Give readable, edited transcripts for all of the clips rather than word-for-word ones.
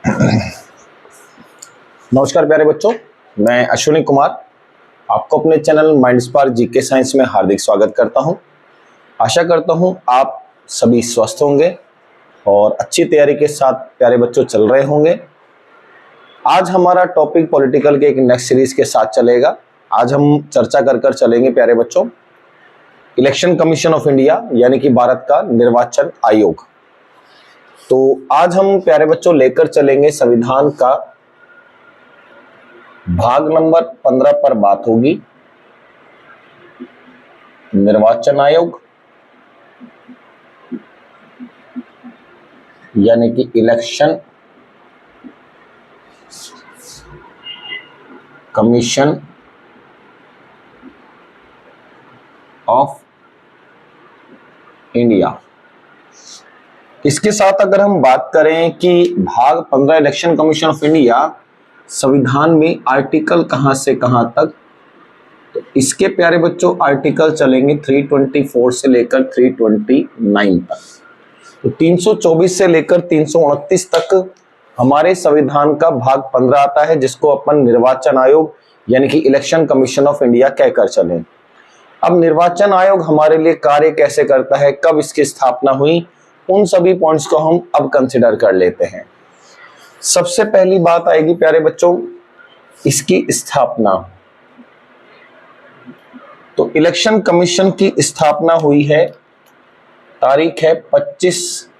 नमस्कार प्यारे बच्चों, मैं अश्विनी कुमार आपको अपने channel mind spark GK science में हार्दिक स्वागत करता हूं। आशा करता हूं आप सभी स्वस्थ होंगे और अच्छी तैयारी के साथ प्यारे बच्चों चल रहे होंगे। आज हमारा टॉपिक पॉलिटिकल के एक नेक्स्ट सीरीज के साथ चलेगा। आज हम चर्चा कर चलेंगे प्यारे बच्चों इलेक्शन कमीशन ऑफ इंडिया यानी कि भारत का निर्वाचन आयोग। तो आज हम प्यारे बच्चों लेकर चलेंगे संविधान का भाग नंबर 15 पर बात होगी। निर्वाचन आयोग यानी कि इलेक्शन कमीशन ऑफ इंडिया। इसके साथ अगर हम बात करें कि भाग 15 इलेक्शन कमीशन ऑफ इंडिया संविधान में आर्टिकल कहां से कहां तक, तो इसके प्यारे बच्चों आर्टिकल चलेंगे 324 से लेकर 329 तक। तो 324 से लेकर 329 तक हमारे संविधान का भाग 15 आता है, जिसको अपन निर्वाचन आयोग यानी कि इलेक्शन कमीशन ऑफ इंडिया कहकर चलें। अब निर्वाचन आयोग हमारे लिए कार्य कैसे करता है, कब इसकी स्थापना हुई, उन सभी पॉइंट्स को हम अब कंसिडर कर लेते हैं। सबसे पहली बात आएगी प्यारे बच्चों इसकी स्थापना। तो इलेक्शन कमीशन की स्थापना हुई है, तारीख है 25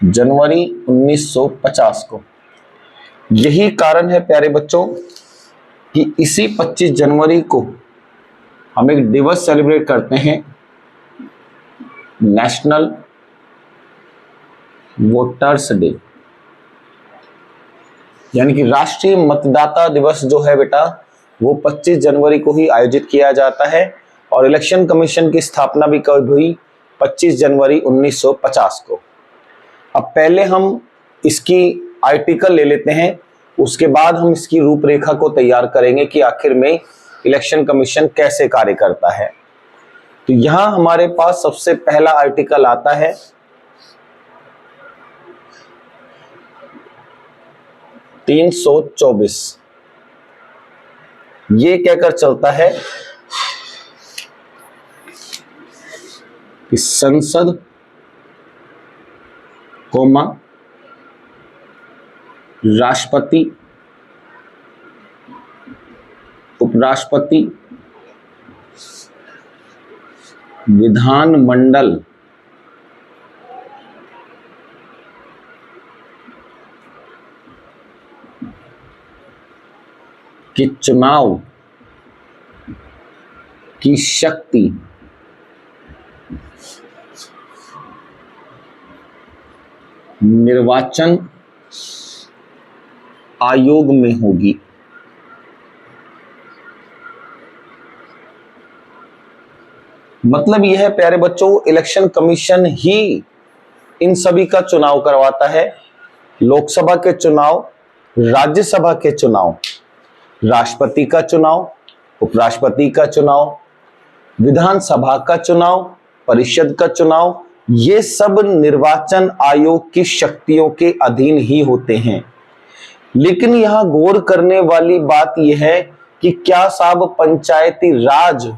जनवरी 1950 को। यही कारण है प्यारे बच्चों कि इसी 25 जनवरी को हम एक दिवस सेलिब्रेट करते हैं, नेशनल वोटर्स डे यानी कि राष्ट्रीय मतदाता दिवस जो है बेटा वो 25 जनवरी को ही आयोजित किया जाता है। और इलेक्शन कमीशन की स्थापना भी कब हुई, 25 जनवरी 1950 को। अब पहले हम इसकी आर्टिकल ले लेते हैं, उसके बाद हम इसकी रूपरेखा को तैयार करेंगे कि आखिर में इलेक्शन कमीशन कैसे कार्य करता है। तो यहां हमारे पास सबसे पहला आर्टिकल आता है 324। ये कहकर चलता है कि संसद कोमा राष्ट्रपति उपराष्ट्रपति विधानमंडल के चुनाव की शक्ति निर्वाचन आयोग में होगी। मतलब यह है प्यारे बच्चों इलेक्शन कमीशन ही इन सभी का चुनाव करवाता है। लोकसभा के चुनाव, राज्यसभा के चुनाव, राष्ट्रपति का चुनाव, उपराष्ट्रपति का चुनाव, विधानसभा का चुनाव, परिषद का चुनाव, ये सब निर्वाचन आयोग की शक्तियों के अधीन ही होते हैं। लेकिन यहां गौर करने वाली बात यह है कि क्या साहब पंचायती राज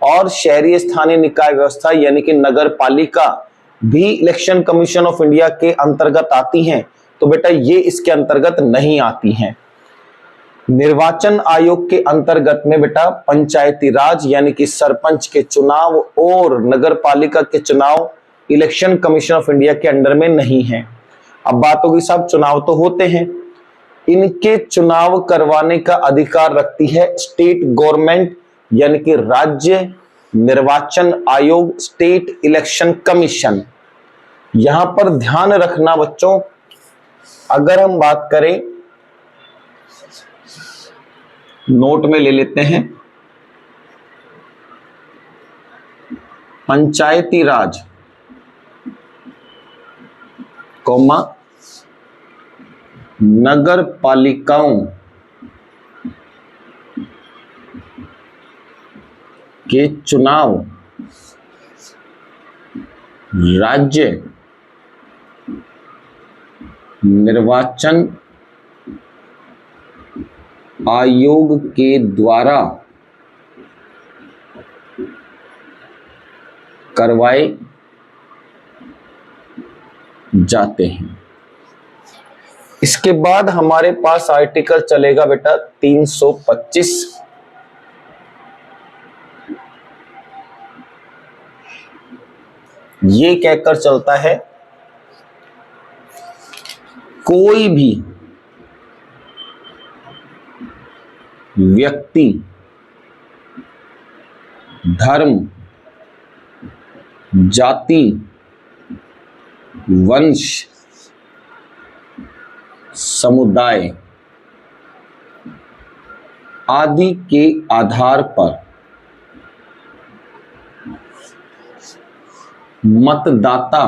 और शहरी स्थानीय निकाय व्यवस्था यानी कि नगर पालिका भी इलेक्शन कमीशन ऑफ इंडिया के अंतर्गत आती हैं? तो बेटा ये इसके अंतर्गत नहीं आती हैं। निर्वाचन आयोग के अंतर्गत में बेटा पंचायती राज यानी कि सरपंच के चुनाव और नगर पालिका के चुनाव इलेक्शन कमीशन ऑफ इंडिया के अंडर में नहीं है। अब बात होगी साहब चुनाव तो होते हैं, इनके चुनाव करवाने का अधिकार रखती है स्टेट गवर्नमेंट यानी कि राज्य निर्वाचन आयोग, स्टेट इलेक्शन कमीशन। यहां पर ध्यान रखना बच्चों, अगर हम बात करें नोट में ले लेते हैं, पंचायती राज कौमा नगर पालिकाओं के चुनाव राज्य निर्वाचन आयोग के द्वारा करवाए जाते हैं। इसके बाद हमारे पास आर्टिकल चलेगा बेटा 325। ये कहकर चलता है कोई भी व्यक्ति धर्म, जाति, वंश, समुदाय आदि के आधार पर मतदाता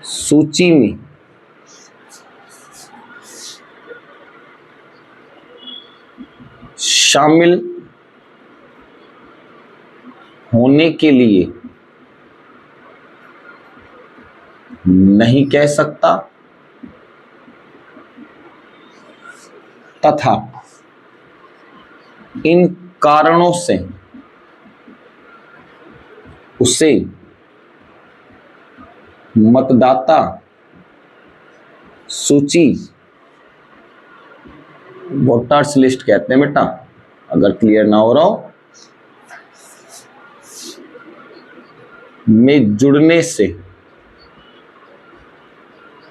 सूची में शामिल होने के लिए नहीं कह सकता तथा इन कारणों से उसे मतदाता सूची, वोटर्स लिस्ट कहते हैं बेटा, अगर क्लियर ना हो रहा हो, में जुड़ने से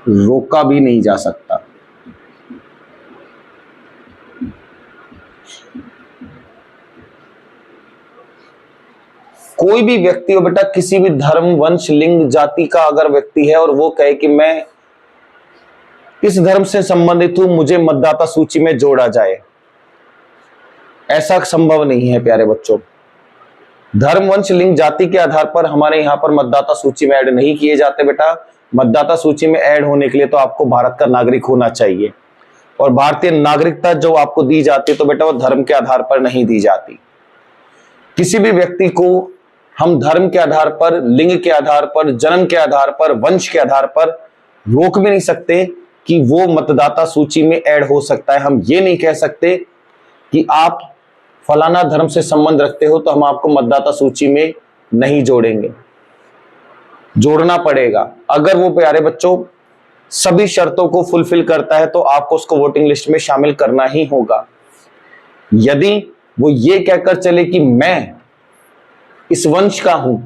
रोका भी नहीं जा सकता। कोई भी व्यक्ति हो बेटा, किसी भी धर्म, वंश, लिंग, जाति का अगर व्यक्ति है और वो कहे कि मैं इस धर्म से संबंधित हूं, मुझे मतदाता सूची में जोड़ा जाए, ऐसा संभव नहीं है प्यारे बच्चों। धर्म, वंश, लिंग, जाति के आधार पर हमारे यहाँ पर मतदाता सूची में ऐड नहीं किए जाते बेटा। मतदाता सूची में ऐड होने के लिए तो आपको भारत का नागरिक होना चाहिए, और भारतीय नागरिकता जो आपको दी जाती है तो बेटा वो धर्म के आधार पर नहीं दी जाती। किसी भी व्यक्ति को हम धर्म के आधार पर, लिंग के आधार पर, जन्म के आधार पर, वंश के आधार पर रोक भी नहीं सकते कि वो मतदाता सूची में ऐड हो सकता है। हम ये नहीं कह सकते कि आप फलाना धर्म से संबंध रखते हो तो हम आपको मतदाता सूची में नहीं जोड़ेंगे। जोड़ना पड़ेगा। अगर वो प्यारे बच्चों सभी शर्तों को फुलफिल करता है तो आपको उसको वोटिंग लिस्ट में शामिल करना ही होगा। यदि वो ये कहकर चले कि मैं इस वंश का हूं,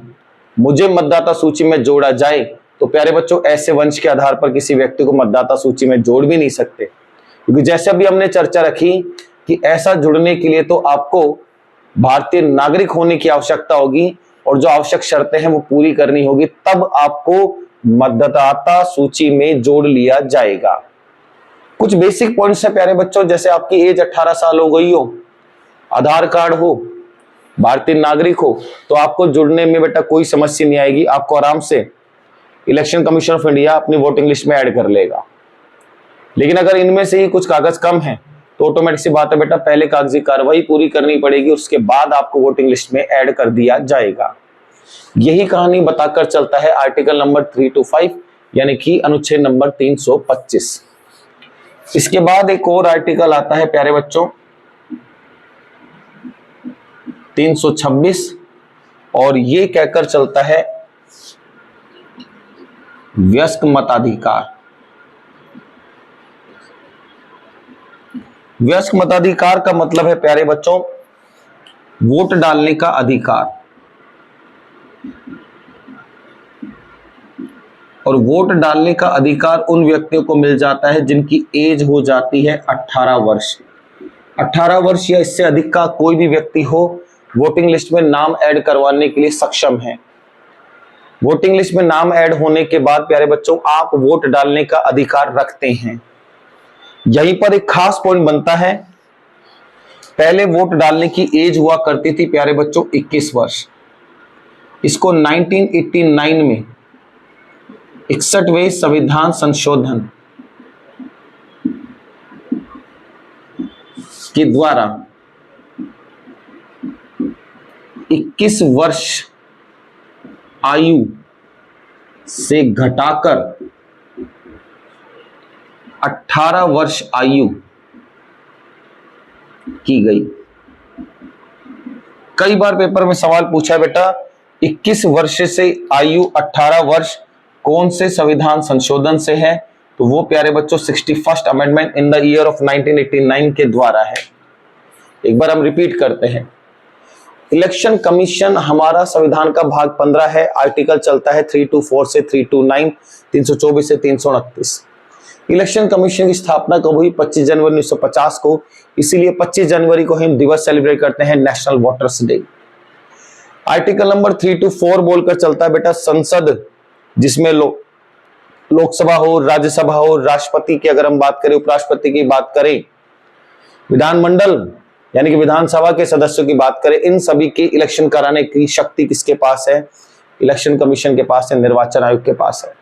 मुझे मतदाता सूची में जोड़ा जाए, तो प्यारे बच्चों ऐसे वंश के आधार पर किसी व्यक्ति को मतदाता सूची में जोड़ भी नहीं सकते, क्योंकि जैसे अभी हमने चर्चा रखी कि ऐसा जुड़ने के लिए तो आपको भारतीय नागरिक होने की आवश्यकता होगी और जो आवश्यक शर्तें हैं वो पूरी करनी होगी, तब आपको मतदाता सूची में जोड़ लिया जाएगा। कुछ बेसिक पॉइंट्स है प्यारे बच्चों, जैसे आपकी एज 18 साल हो गई हो, आधार कार्ड हो, भारतीय नागरिक हो, तो आपको जुड़ने में बेटा कोई समस्या नहीं आएगी। आपको आराम से इलेक्शन कमीशन ऑफ इंडिया अपनी वोटिंग लिस्ट में ऐड कर लेगा। लेकिन अगर इनमें से ही कुछ कागज कम है तो ऑटोमेटिक सी बात है बेटा, पहले कागजी कार्रवाई पूरी करनी पड़ेगी, उसके बाद आपको वोटिंग लिस्ट में ऐड कर दिया जाएगा। यही कहानी बताकर चलता है आर्टिकल नंबर 325 यानी कि अनुच्छेद नंबर 325। इसके बाद एक और आर्टिकल आता है प्यारे बच्चों 326, और ये कहकर चलता है वयस्क मताधिकार। वयस्क मताधिकार का मतलब है प्यारे बच्चों वोट डालने का अधिकार। और वोट डालने का अधिकार उन व्यक्तियों को मिल जाता है जिनकी एज हो जाती है 18 वर्ष। 18 वर्ष या इससे अधिक का कोई भी व्यक्ति हो, वोटिंग लिस्ट में नाम ऐड करवाने के लिए सक्षम है। वोटिंग लिस्ट में नाम ऐड होने के बाद प्यारे बच्चों आप वोट डालने का अधिकार रखते हैं। यहीं पर एक खास पॉइंट बनता है, पहले वोट डालने की एज हुआ करती थी प्यारे बच्चों 21 वर्ष। इसको 1989 में 61वें संविधान संशोधन के द्वारा 21 वर्ष आयु से घटाकर 18 वर्ष आयु की गई। कई बार पेपर में सवाल पूछा है बेटा 21 वर्ष से आयु 18 वर्ष कौन से संविधान संशोधन से है, तो वो प्यारे बच्चों 61st amendment in the year of 1989 के द्वारा है। एक बार हम रिपीट करते हैं, इलेक्शन कमीशन हमारा संविधान का भाग 15 है, आर्टिकल चलता है 324 से 329, 324 से 329। इलेक्शन कमीशन की स्थापना कब हुई? 25 जनवरी 1950 को, इसीलिए 25 जनवरी को हम दिवस सेलिब्रेट करते हैं, national voters day. Article number 324 बोलकर चलता है बेटा संसद, जिसमें लोकसभा हो, राज्यसभा हो, राष्ट्रपति की अगर हम बात करें, उपराष्ट्रपति की बात करें, विधानमंडल यानी कि विधानसभा के सदस्यों की बात करें, इन सभी की इलेक्शन कराने की शक्ति किसके पास है? इलेक्शन कमीशन के पास है, निर्वाचन आयोग के पास है।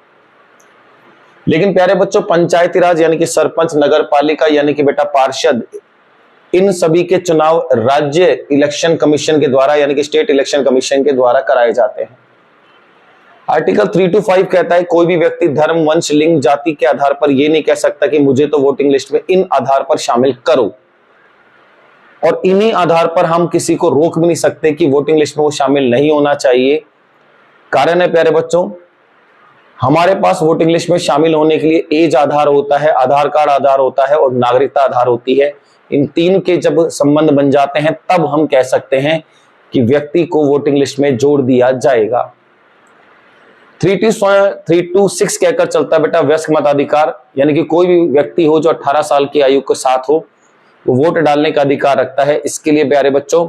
लेकिन प्यारे बच्चों पंचायती राज यानी कि सरपंच, नगर पालिका यानी कि बेटा पार्षद, इन सभी के चुनाव राज्य इलेक्शन कमीशन के द्वारा यानी कि स्टेट इलेक्शन कमीशन के द्वारा कराए जाते हैं। आर्टिकल 325 कहता है कोई भी व्यक्ति धर्म, वंश, लिंग, जाति के आधार पर यह नहीं कह सकता कि मुझे तो वोटिंग लिस्ट में इन आधार पर शामिल करो, और इन्हीं आधार पर हम किसी को रोक भी नहीं सकते कि वोटिंग लिस्ट में वो शामिल नहीं होना चाहिए। कारण है प्यारे बच्चों, हमारे पास वोटिंग लिस्ट में शामिल होने के लिए एज आधार होता है, आधार कार्ड आधार होता है और नागरिकता आधार होती है। इन तीन के जब संबंध बन जाते हैं तब हम कह सकते हैं कि व्यक्ति को वोटिंग लिस्ट में जोड़ दिया जाएगा। 326 कहकर चलता है बेटा वयस्क मताधिकार, यानी कि कोई भी व्यक्ति हो जो 18 साल की आयु के साथ हो, वो वोट डालने का अधिकार रखता है। इसके लिए प्यारे बच्चों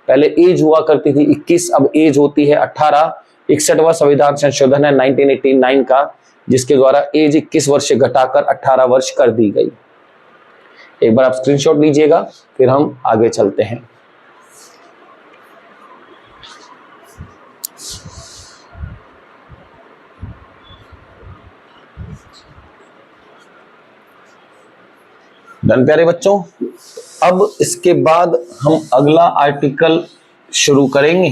पहले एज हुआ करती थी 21, अब एज होती है 18। 61वां संविधान संशोधन है 1989 का, जिसके द्वारा एज 21 वर्ष से घटाकर 18 वर्ष कर दी गई। एक बार आप स्क्रीनशॉट लीजिएगा, फिर हम आगे चलते हैं। डन प्यारे बच्चों, अब इसके बाद हम अगला आर्टिकल शुरू करेंगे।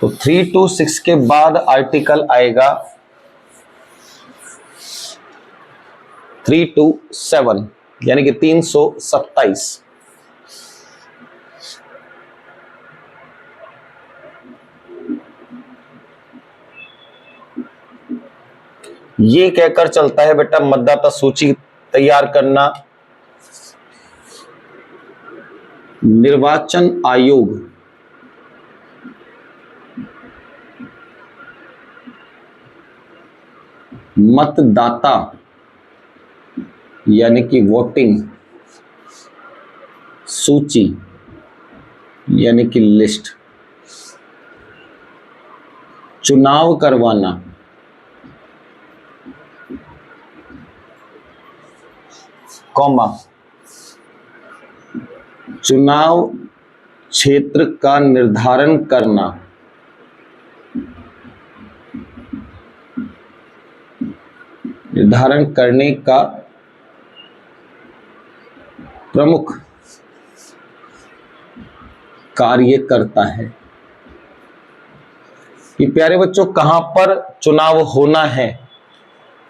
तो 326 के बाद आर्टिकल आएगा 327 यानी कि 327। ये कहकर चलता है बेटा मतदाता सूची तैयार करना निर्वाचन आयोग मतदाता यानी कि वोटिंग सूची यानी कि लिस्ट चुनाव करवाना कॉमा चुनाव क्षेत्र का निर्धारण करना निर्धारण करने का प्रमुख कार्य करता है। ये प्यारे बच्चों कहां पर चुनाव होना है,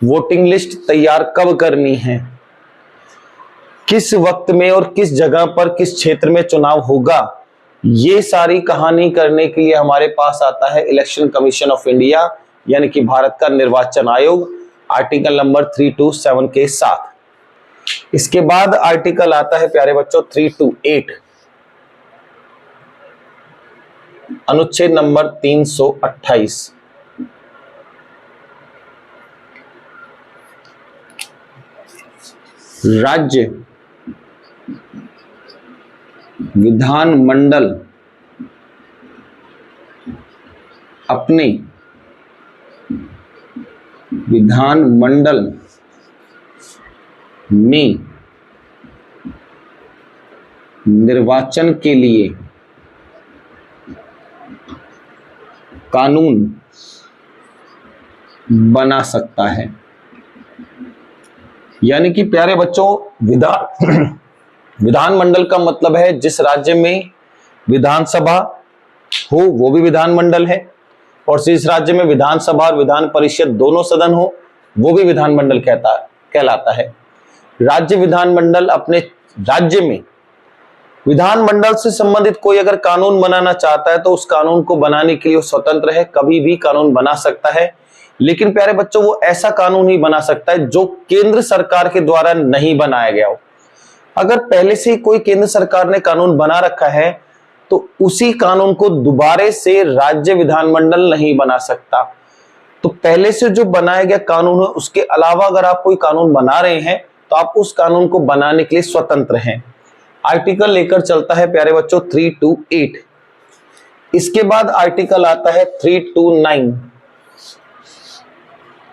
वोटिंग लिस्ट तैयार कब करनी है, किस वक्त में और किस जगह पर किस क्षेत्र में चुनाव होगा, ये सारी कहानी करने के लिए हमारे पास आता है इलेक्शन कमीशन ऑफ इंडिया यानी कि भारत का निर्वाचन आयोग, आर्टिकल नंबर 327 के साथ। इसके बाद आर्टिकल आता है प्यारे बच्चों 328 अनुच्छेद नंबर 328। राज्य विधानमंडल अपने विधानमंडल में निर्वाचन के लिए कानून बना सकता है। यानी कि प्यारे बच्चों विधानमंडल का मतलब है जिस राज्य में विधानसभा हो वो भी विधानमंडल है, और जिस राज्य में विधानसभा और विधान परिषद दोनों सदन हो वो भी विधानमंडल कहता है। कहलाता है। राज्य विधानमंडल अपने राज्य में विधानमंडल से संबंधित कोई अगर कानून बनाना चाहता है तो उस कानून को बनाने के लिए वो स्वतंत्र है, कभी भी कानून बना सकता है। लेकिन प्यारे बच्चों, वो ऐसा कानून ही बना सकता है जो केंद्र सरकार के द्वारा नहीं बनाया गया हो। अगर पहले से ही कोई केंद्र सरकार ने कानून बना रखा है तो उसी कानून को दोबारा से राज्य विधानमंडल नहीं बना सकता। तो पहले से जो बनाया गया कानून है उसके अलावा अगर आप कोई कानून बना रहे हैं तो आप उस कानून को बनाने के लिए स्वतंत्र हैं। आर्टिकल लेकर चलता है प्यारे बच्चों 328। इसके बाद आर्टिकल आता है 329।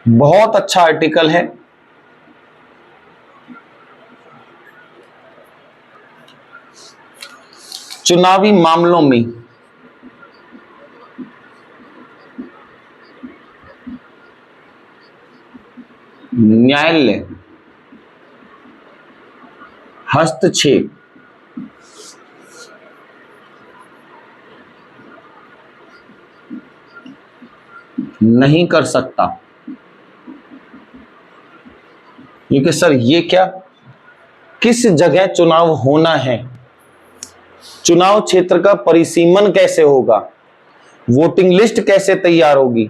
बहुत अच्छा आर्टिकल है। चुनावी मामलों में न्यायालय हस्तक्षेप नहीं कर सकता। क्योंकि सर ये क्या, किस जगह चुनाव होना है, चुनाव क्षेत्र का परिसीमन कैसे होगा, वोटिंग लिस्ट कैसे तैयार होगी,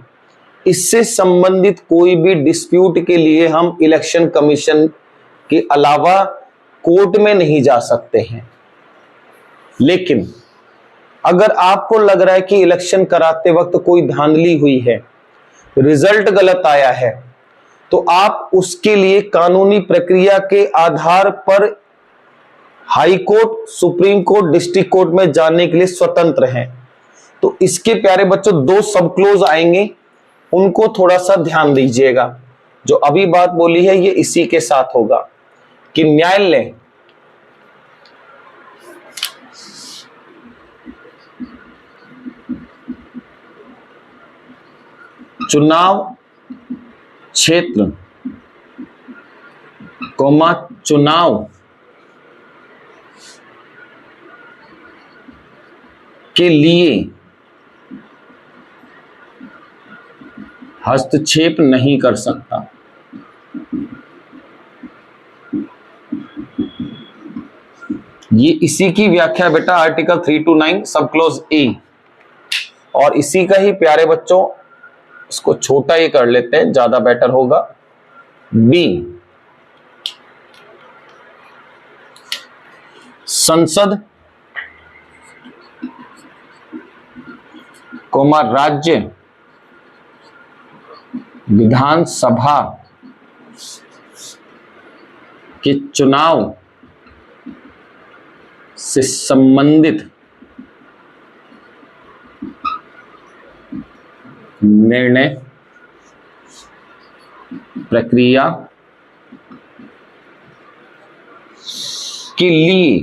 इससे संबंधित कोई भी डिस्प्यूट के लिए हम इलेक्शन कमीशन के अलावा कोर्ट में नहीं जा सकते हैं। लेकिन अगर आपको लग रहा है कि इलेक्शन कराते वक्त कोई धांधली हुई है, रिजल्ट गलत आया है, तो आप उसके लिए कानूनी प्रक्रिया के आधार पर high court, supreme court, district court में जाने के लिए स्वतंत्र हैं। तो इसके प्यारे बच्चों दो सब क्लोज आएंगे, उनको थोड़ा सा ध्यान दीजिएगा। जो अभी बात बोली है ये इसी के साथ होगा कि न्यायालय चुनाव क्षेत्र कोमा चुनाव के लिए हस्तक्षेप नहीं कर सकता। ये इसी की व्याख्या बेटा आर्टिकल 329 सब क्लोज ए, और इसी का ही प्यारे बच्चों इसको छोटा ही कर लेते हैं, ज्यादा बेटर होगा, बी। संसद कोमा राज्य विधानसभा के चुनाव से संबंधित निर्णय प्रक्रिया के लिए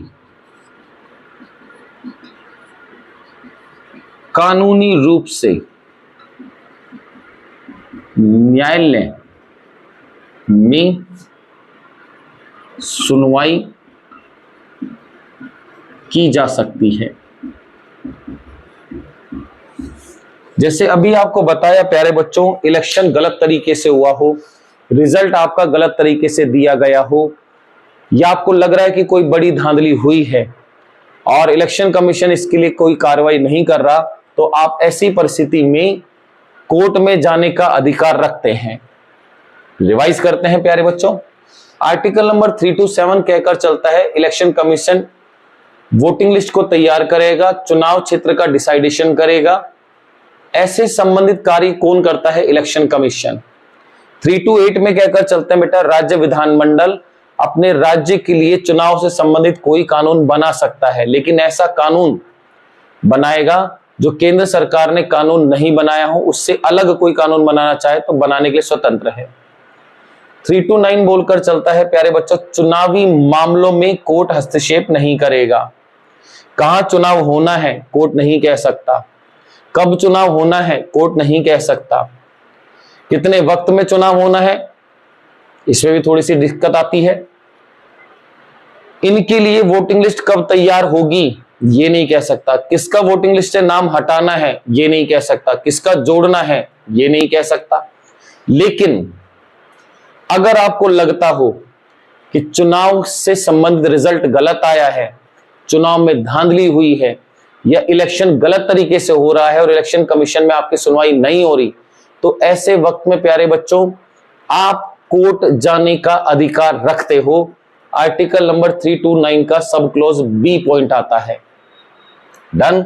कानूनी रूप से न्यायालय में सुनवाई की जा सकती है। जैसे अभी आपको बताया प्यारे बच्चों, इलेक्शन गलत तरीके से हुआ हो, रिजल्ट आपका गलत तरीके से दिया गया हो, या आपको लग रहा है कि कोई बड़ी धांधली हुई है और इलेक्शन कमीशन इसके लिए कोई कार्रवाई नहीं कर रहा, तो आप ऐसी परिस्थिति में कोर्ट में जाने का अधिकार रखते हैं। रिवाइज करते हैं प्यारे बच्चों, आर्टिकल नंबर 327 कहकर चलता है इलेक्शन कमीशन वोटिंग लिस्ट को तैयार करेगा, चुनाव क्षेत्र का डिसाइडेशन करेगा। ऐसे संबंधित कार्य कौन करता है? Election commission. 328 में कहकर चलते हैं बेटा, राज्य विधानमंडल अपने राज्य के लिए चुनाव से संबंधित कोई कानून बना सकता है, लेकिन ऐसा कानून बनाएगा जो केंद्र सरकार ने कानून नहीं बनाया हो, उससे अलग कोई कानून बनाना चाहे तो बनाने के लिए स्वतंत्र है। 329 बोलकर चलता है प्यारे बच्चों, चुनावी मामलों में कोर्ट हस्तक्षेप नहीं करेगा। कहां चुनाव होना है कोर्ट नहीं कह सकता, कब चुनाव होना है कोर्ट नहीं कह सकता, कितने वक्त में चुनाव होना है इसमें भी थोड़ी सी दिक्कत आती है। इनके लिए वोटिंग लिस्ट कब तैयार होगी ये नहीं कह सकता, किसका वोटिंग लिस्ट से नाम हटाना है ये नहीं कह सकता, किसका जोड़ना है ये नहीं कह सकता। लेकिन अगर आपको लगता हो कि चुनाव से संबंधित रिजल्ट गलत आया है, चुनाव में धांधली हुई है, या इलेक्शन गलत तरीके से हो रहा है और इलेक्शन कमीशन में आपकी सुनवाई नहीं हो रही, तो ऐसे वक्त में प्यारे बच्चों आप कोर्ट जाने का अधिकार रखते हो। आर्टिकल नंबर 329 का सब क्लोज बी पॉइंट आता है। डन।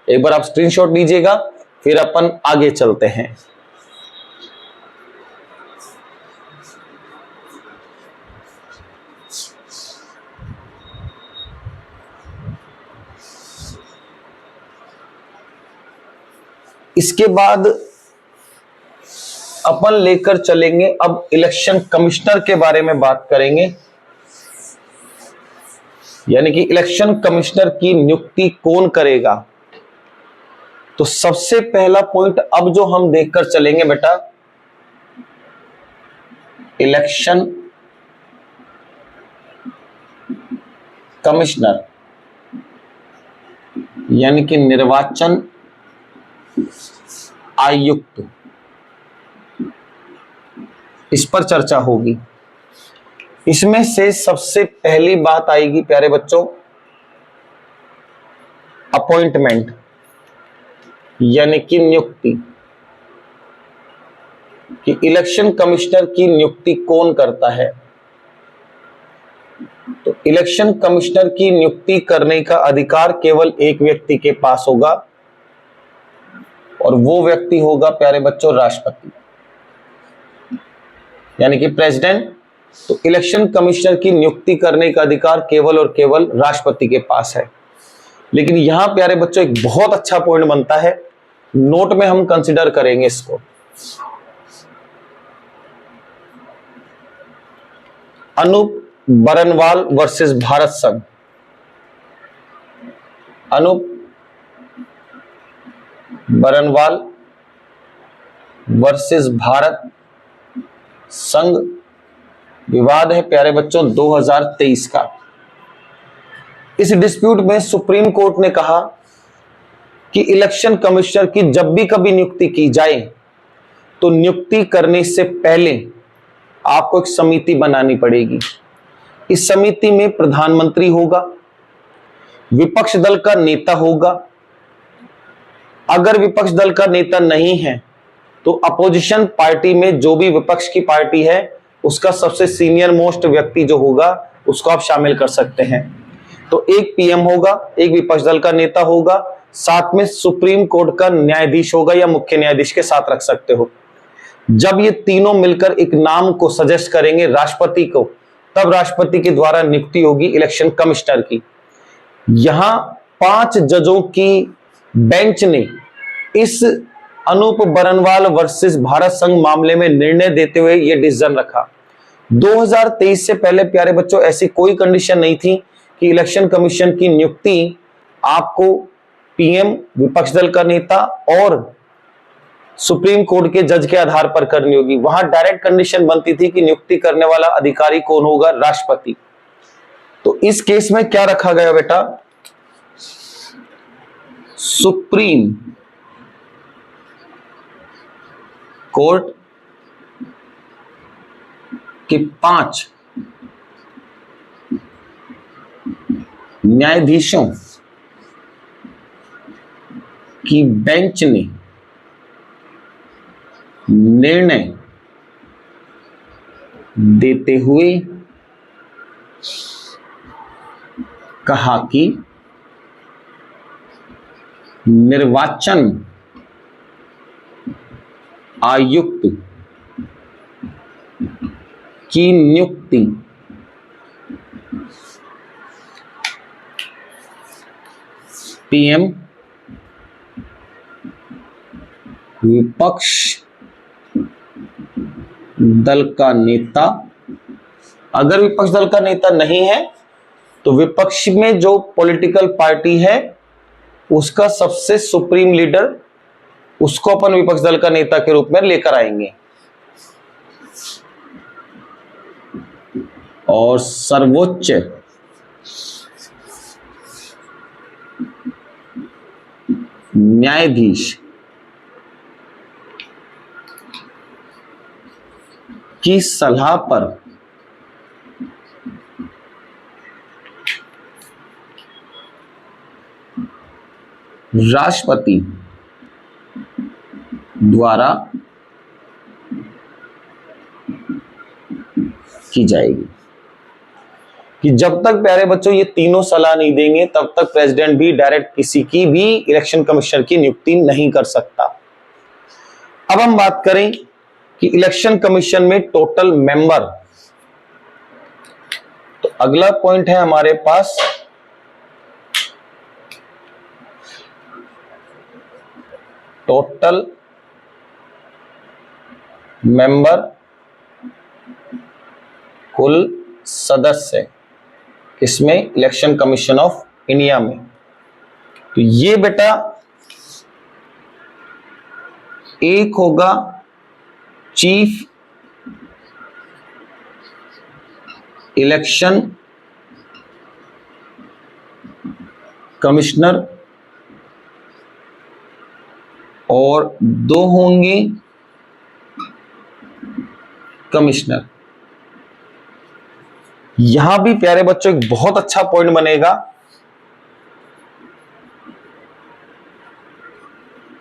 एक बार आप स्क्रीनशॉट लीजिएगा, फिर अपन आगे चलते हैं। इसके बाद अपन लेकर चलेंगे, अब इलेक्शन कमिश्नर के बारे में बात करेंगे, यानी कि इलेक्शन कमिश्नर की नियुक्ति कौन करेगा। तो सबसे पहला पॉइंट अब जो हम देखकर चलेंगे बेटा, इलेक्शन कमिश्नर यानी कि निर्वाचन आयुक्त, इस पर चर्चा होगी। इसमें से सबसे पहली बात आएगी प्यारे बच्चों अपॉइंटमेंट यानी कि नियुक्ति, कि इलेक्शन कमिश्नर की नियुक्ति कौन करता है। तो इलेक्शन कमिश्नर की नियुक्ति करने का अधिकार केवल एक व्यक्ति के पास होगा, और वो व्यक्ति होगा प्यारे बच्चों राष्ट्रपति, यानी कि प्रेसिडेंट। तो इलेक्शन कमिश्नर की नियुक्ति करने का अधिकार केवल और केवल राष्ट्रपति के पास है। लेकिन यहां प्यारे बच्चों एक बहुत अच्छा पॉइंट बनता है, नोट में हम कंसीडर करेंगे इसको। अनूप बरनवाल वर्सेस भारत संघ। अनूप बरनवाल वर्सेस भारत संघ विवाद है प्यारे बच्चों 2023 का। इस डिस्प्यूट में सुप्रीम कोर्ट ने कहा कि इलेक्शन कमिश्नर की जब भी कभी नियुक्ति की जाए तो नियुक्ति करने से पहले आपको एक समिति बनानी पड़ेगी। इस समिति में प्रधानमंत्री होगा, विपक्ष दल का नेता होगा, अगर विपक्ष दल का नेता नहीं है तो अपोजिशन पार्टी में जो भी विपक्ष की पार्टी है उसका सबसे सीनियर मोस्ट व्यक्ति जो होगा उसको आप शामिल कर सकते हैं। तो एक पीएम होगा, एक विपक्ष दल का नेता होगा, साथ में सुप्रीम कोर्ट का न्यायाधीश होगा या मुख्य न्यायाधीश के साथ रख सकते हो। जब ये तीनों मिलकर एक नाम को सजेस्ट करेंगे राष्ट्रपति को, तब राष्ट्रपति के द्वारा नियुक्ति होगी इलेक्शन कमिश्नर की। यहां 5 जजों की बेंच ने इस अनूप बरनवाल वर्सेस भारत संघ मामले में निर्णय देते हुए यह डिसीजन रखा। 2023 से पहले प्यारे बच्चों ऐसी कोई कंडीशन नहीं थी कि इलेक्शन कमीशन की नियुक्ति आपको पीएम, विपक्ष दल का नेता और सुप्रीम कोर्ट के जज के आधार पर करनी होगी। वहां डायरेक्ट कंडीशन बनती थी कि नियुक्ति करने वाला अधिकारी कौन होगा, राष्ट्रपति। तो इस केस में क्या रखा गया बेटा, सुप्रीम कोर्ट के 5 न्यायाधीशों की बेंच ने निर्णय देते हुए कहा कि निर्वाचन आयुक्त की नियुक्ति पीएम, विपक्ष दल का नेता, अगर विपक्ष दल का नेता नहीं है तो विपक्ष में जो पॉलिटिकल पार्टी है उसका सबसे सुप्रीम लीडर, उसको अपन विपक्ष दल का नेता के रूप में लेकर आएंगे। और सर्वोच्च न्यायाधीश की सलाह पर राष्ट्रपति द्वारा की जाएगी। कि जब तक प्यारे बच्चों ये तीनों सलाह नहीं देंगे तब तक प्रेसिडेंट भी डायरेक्ट किसी की भी इलेक्शन कमिश्नर की नियुक्ति नहीं कर सकता। अब हम बात करें कि इलेक्शन कमीशन में टोटल मेंबर, तो अगला पॉइंट है हमारे पास टोटल मेंबर, कुल सदस्य इसमें इलेक्शन कमीशन ऑफ इंडिया में। तो ये बेटा एक होगा चीफ इलेक्शन कमिश्नर और दो होंगे कमिश्नर। यहां भी प्यारे बच्चों एक बहुत अच्छा पॉइंट बनेगा,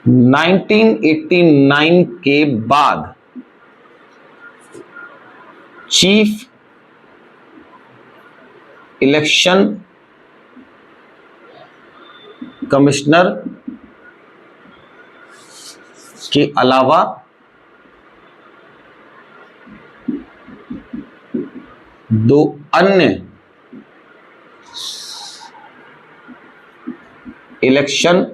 1989 के बाद चीफ इलेक्शन कमिश्नर के अलावा दो अन्य इलेक्शन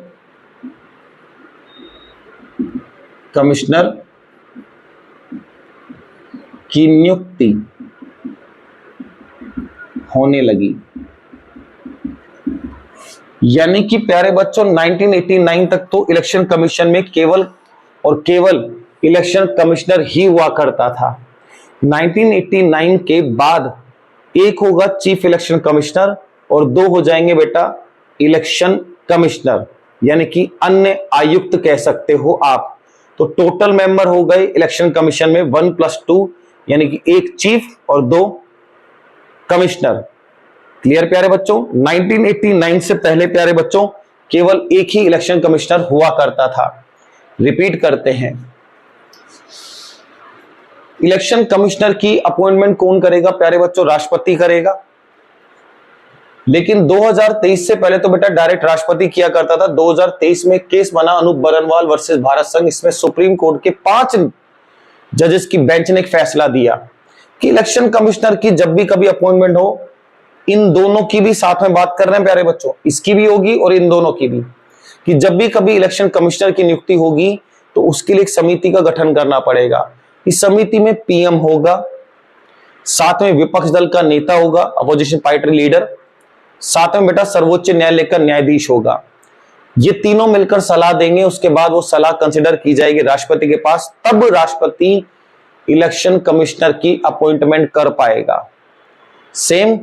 कमिश्नर की नियुक्ति होने लगी। यानी कि प्यारे बच्चों 1989 तक तो इलेक्शन कमीशन में केवल और केवल इलेक्शन कमिश्नर ही हुआ करता था। 1989 के बाद एक होगा चीफ इलेक्शन कमिश्नर और दो हो जाएंगे बेटा इलेक्शन कमिश्नर, यानी कि अन्य आयुक्त कह सकते हो आप। तो टोटल मेंबर हो गए इलेक्शन कमीशन में 1+2, यानी कि एक चीफ और दो कमिश्नर। क्लियर प्यारे बच्चों? 1989 से पहले प्यारे बच्चों केवल एक ही इलेक्शन कमिश्नर हुआ करता था। रिपीट करते हैं, इलेक्शन कमिश्नर की अपॉइंटमेंट कौन करेगा प्यारे बच्चों? राष्ट्रपति करेगा। लेकिन 2023 से पहले तो बेटा डायरेक्ट राष्ट्रपति किया करता था। 2023 में केस बना अनूप बरनवाल वर्सेस भारत संघ। इसमें सुप्रीम कोर्ट के 5 जजेस की बेंच ने एक फैसला दिया कि इलेक्शन कमिश्नर की जब भी कभी अपॉइंटमेंट हो, इन दोनों की भी साथ में बात कर रहे हैं प्यारे बच्चों, इसकी भी होगी और इन दोनों की भी, कि जब भी कभी इलेक्शन कमिश्नर की नियुक्ति होगी तो उसके लिए एक समिति का गठन करना पड़ेगा। इस समिति में पीएम होगा, साथ में विपक्ष दल का नेता होगा, अपोजिशन पार्टी लीडर, साथ में बेटा सर्वोच्च न्यायालय का न्यायाधीश होगा। ये तीनों मिलकर सलाह देंगे, उसके बाद वो सलाह कंसिडर की जाएगी राष्ट्रपति के पास, तब राष्ट्रपति इलेक्शन कमिश्नर की अपॉइंटमेंट कर पाएगा। सेम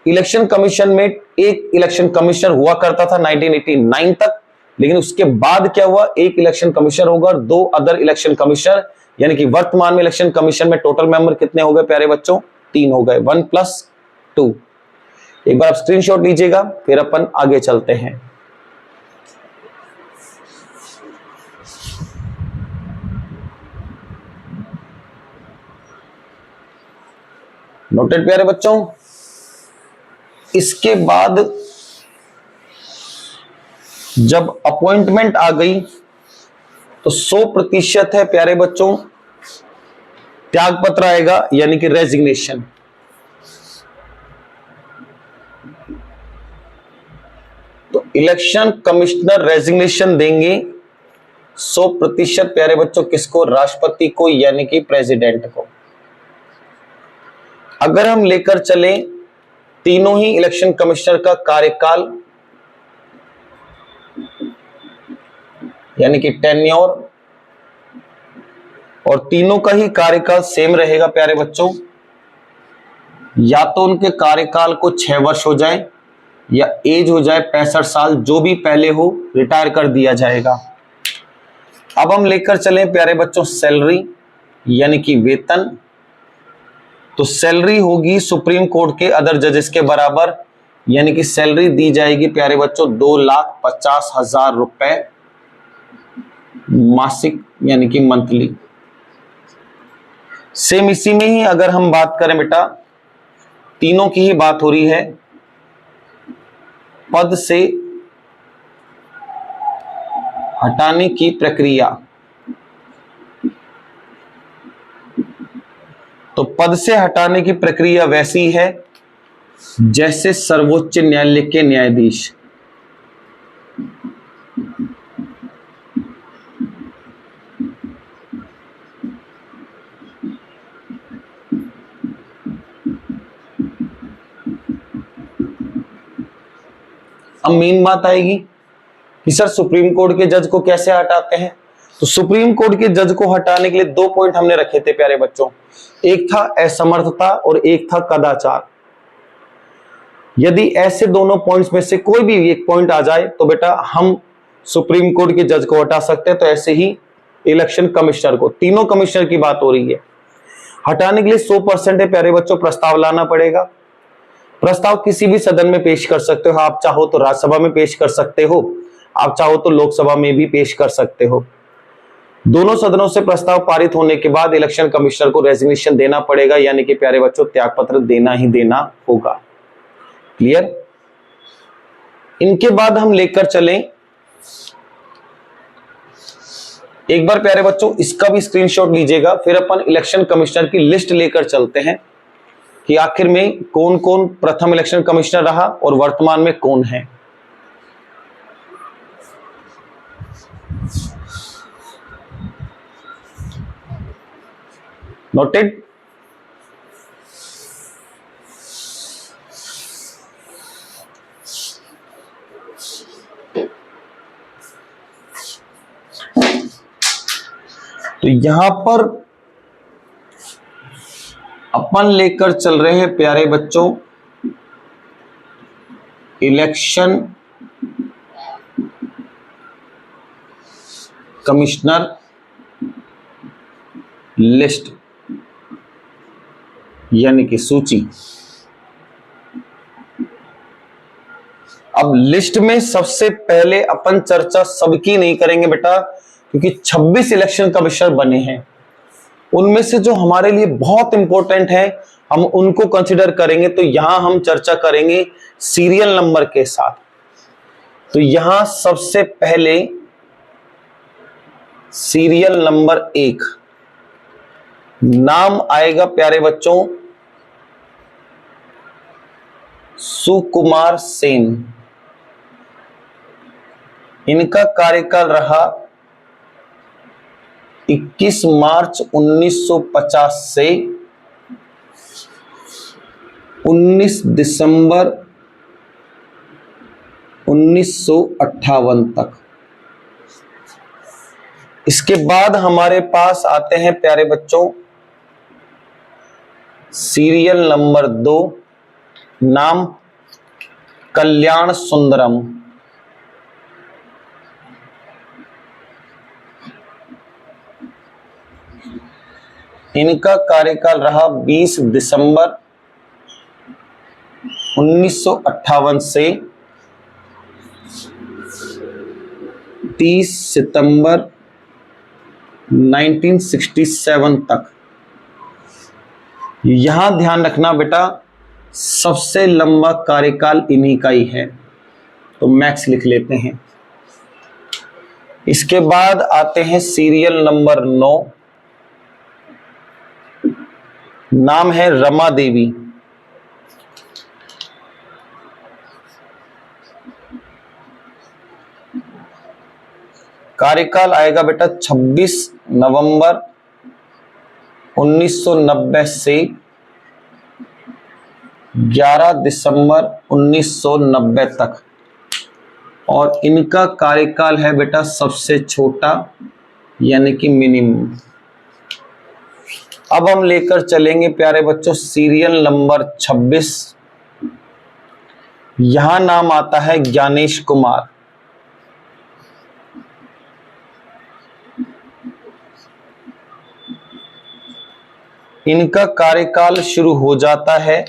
इलेक्शन कमीशन में एक इलेक्शन कमिश्नर हुआ करता था 1989 तक, लेकिन उसके बाद क्या हुआ, एक इलेक्शन कमिश्नर होगा और 2 अदर इलेक्शन कमिश्नर, यानी कि वर्तमान में इलेक्शन कमीशन में टोटल मेंबर कितने हो गए प्यारे बच्चों? 3 हो गए, 1+2। एक बार आप स्क्रीनशॉट लीजिएगा, फिर अपन आगे चलते हैं। नोटेड प्यारे बच्चों? इसके बाद जब अपॉइंटमेंट आ गई तो 100% है प्यारे बच्चों त्यागपत्र आएगा, यानी कि रेजिग्नेशन। तो इलेक्शन कमिश्नर रेजिग्नेशन देंगे 100% प्यारे बच्चों, किसको? राष्ट्रपति को, यानी कि प्रेसिडेंट को। अगर हम लेकर चले तीनों ही इलेक्शन कमिश्नर का कार्यकाल, यानी कि टेन्योर, और तीनों का ही कार्यकाल सेम रहेगा प्यारे बच्चों, या तो उनके कार्यकाल को 6 वर्ष हो जाए या एज हो जाए 65 साल, जो भी पहले हो रिटायर कर दिया जाएगा। अब हम लेकर चलें प्यारे बच्चों सैलरी, यानी कि वेतन, तो सैलरी होगी सुप्रीम कोर्ट के अदर जजेस के बराबर, यानी कि सैलरी दी जाएगी प्यारे बच्चों 2,50,000 रुपए मासिक, यानी कि मंथली। सेम इसी में ही अगर हम बात करें बेटा, तीनों की ही बात हो रही है, पद से हटाने की प्रक्रिया। तो पद से हटाने की प्रक्रिया वैसी है जैसे सर्वोच्च न्यायालय के न्यायाधीश। अब मेन बात आएगी कि सर सुप्रीम कोर्ट के जज को कैसे हटाते हैं। तो सुप्रीम कोर्ट के जज को हटाने के लिए दो पॉइंट हमने रखे थे प्यारे बच्चों, एक था असमर्थता और एक था कदाचार। यदि ऐसे दोनों पॉइंट्स में से कोई भी एक पॉइंट आ जाए तो बेटा हम सुप्रीम कोर्ट के जज को हटा सकते हैं। तो ऐसे ही इलेक्शन कमिश्नर को, तीनों कमिश्नर की बात हो रही है, हटाने के लिए 100% है प्यारे बच्चों, प्रस्ताव लाना पड़ेगा। प्रस्ताव किसी भी सदन में पेश कर सकते हो, आप चाहो तो राज्यसभा में पेश कर सकते हो, आप चाहो तो लोकसभा में भी पेश कर सकते हो। दोनों सदनों से प्रस्ताव पारित होने के बाद इलेक्शन कमिश्नर को रेजिग्नेशन देना पड़ेगा, यानी कि प्यारे बच्चों त्यागपत्र देना ही देना होगा। क्लियर। इनके बाद हम लेकर चलें, एक बार प्यारे बच्चों इसका भी स्क्रीनशॉट लीजिएगा, फिर अपन इलेक्शन कमिश्नर की लिस्ट लेकर चलते हैं कि आखिर में कौन कौन प्रथम इलेक्शन कमिश्नर रहा और वर्तमान में कौन है। नोटेड। तो यहां पर अपन लेकर चल रहे हैं प्यारे बच्चों इलेक्शन कमिश्नर लिस्ट, यानी कि सूची। अब लिस्ट में सबसे पहले अपन चर्चा सबकी नहीं करेंगे बेटा, क्योंकि 26 इलेक्शन कमिश्नर बने हैं, उनमें से जो हमारे लिए बहुत इंपॉर्टेंट है हम उनको कंसिडर करेंगे। तो यहां हम चर्चा करेंगे सीरियल नंबर के साथ। तो यहां सबसे पहले सीरियल नंबर 1 नाम आएगा प्यारे बच्चों सुकुमार सेन। इनका कार्यकाल रहा 21 मार्च 1950 से 19 दिसंबर 1958 तक। इसके बाद हमारे पास आते हैं प्यारे बच्चों सीरियल नंबर 2, नाम कल्याण सुंदरम। इनका कार्यकाल रहा 20 दिसंबर 1958 से 30 सितंबर 1967 तक। यहां ध्यान रखना बेटा सबसे लंबा कार्यकाल इन्हीं का ही है, तो मैक्स लिख लेते हैं। इसके बाद आते हैं सीरियल नंबर 9, नाम है रमा देवी। कार्यकाल आएगा बेटा 26 नवंबर 1990 से 11 दिसंबर 1990 तक। और इनका कार्यकाल है बेटा सबसे छोटा, यानी कि मिनिमम। अब हम लेकर चलेंगे प्यारे बच्चों सीरियल नंबर 26। यहां नाम आता है ज्ञानेश कुमार। इनका कार्यकाल शुरू हो जाता है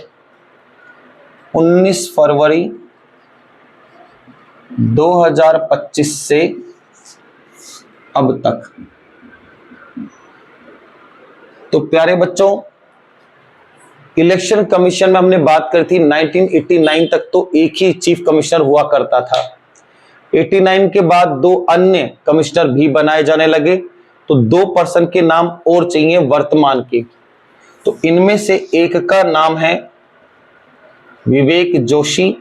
19 फरवरी 2025 से अब तक। तो प्यारे बच्चों, इलेक्शन कमीशन में हमने बात करी थी 1989 तक तो एक ही चीफ कमिश्नर हुआ करता था। 89 के बाद दो अन्य कमिश्नर भी बनाए जाने लगे, तो दो पर्सन के नाम और चाहिए वर्तमान के। तो इनमें से एक का नाम है विवेक जोशी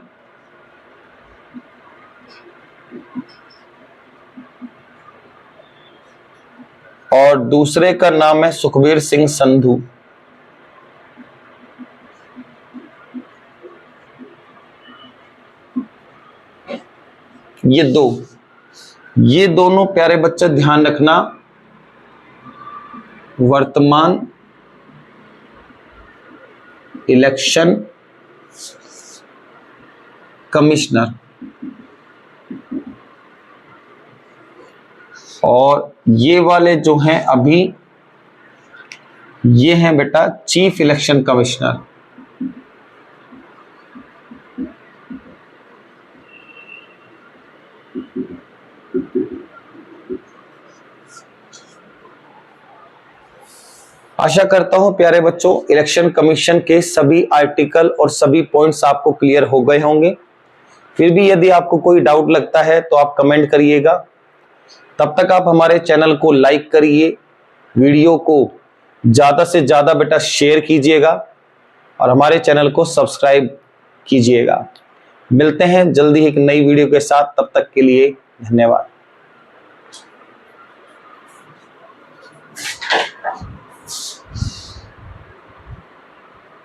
और दूसरे का नाम है सुखबीर सिंह संधू। ये दोनों प्यारे बच्चे ध्यान रखना, वर्तमान इलेक्शन कमिश्नर, और ये वाले जो हैं अभी, ये हैं बेटा चीफ इलेक्शन कमिश्नर। आशा करता हूं प्यारे बच्चों इलेक्शन कमीशन के सभी आर्टिकल और सभी पॉइंट्स आपको क्लियर हो गए होंगे। फिर भी यदि आपको कोई डाउट लगता है तो आप कमेंट करिएगा। तब तक आप हमारे चैनल को लाइक करिए, वीडियो को ज्यादा से ज्यादा बेटा शेयर कीजिएगा और हमारे चैनल को सब्सक्राइब कीजिएगा। मिलते हैं जल्दी एक नई वीडियो के साथ, तब तक के लिए धन्यवाद।